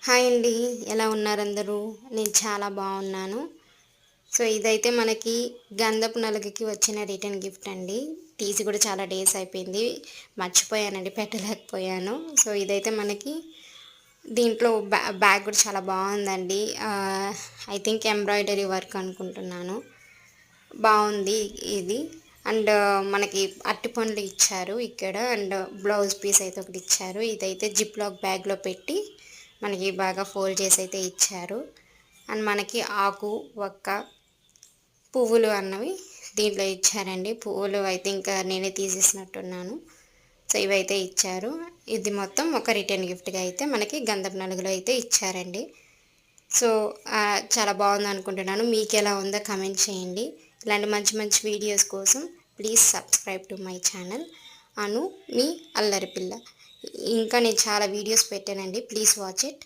Hi అండి. ఎలా ఉన్నారు అందరూ? నేను చాలా బాగున్నాను. సో ఇదైతే మనకి గంధపు నలుగుకి వచ్చిన రిటర్న్ గిఫ్ట్ అండి. తీసి కూడా చాలా డేస్ అయిపోయింది. మర్చిపోయానండి, పెట్టలేకపోయాను. సో ఇదైతే మనకి దీంట్లో బ్యాగ్ కూడా చాలా బాగుందండి. ఐ థింక్ ఎంబ్రాయిడరీ వర్క్ అనుకుంటున్నాను. బాగుంది ఇది. అండ్ మనకి అట్టి పండ్లు ఇచ్చారు ఇక్కడ. అండ్ బ్లౌజ్ పీస్ అయితే ఒకటి ఇచ్చారు. ఇదైతే జిప్ లాక్ బ్యాగ్లో పెట్టి మనకి బాగా ఫోల్డ్ చేసి అయితే ఇచ్చారు. అండ్ మనకి ఆకు వక్క పువ్వులు అన్నవి దీంట్లో ఇచ్చారండి. పువ్వులు ఐ థింక్ నేనే తీసేసినట్టున్నాను. సో ఇవైతే ఇచ్చారు. ఇది మొత్తం ఒక రిటర్న్ గిఫ్ట్గా అయితే మనకి గంధపు నలుగులో అయితే ఇచ్చారండి. సో చాలా బాగుంది అనుకుంటున్నాను. మీకు ఎలా ఉందో కమెంట్ చేయండి. ఇలాంటి మంచి మంచి వీడియోస్ కోసం please subscribe to my channel Anu మీ అల్లరి పిల్ల. ఇంకా నేను చాలా వీడియోస్ పెట్టానండి. Please watch it.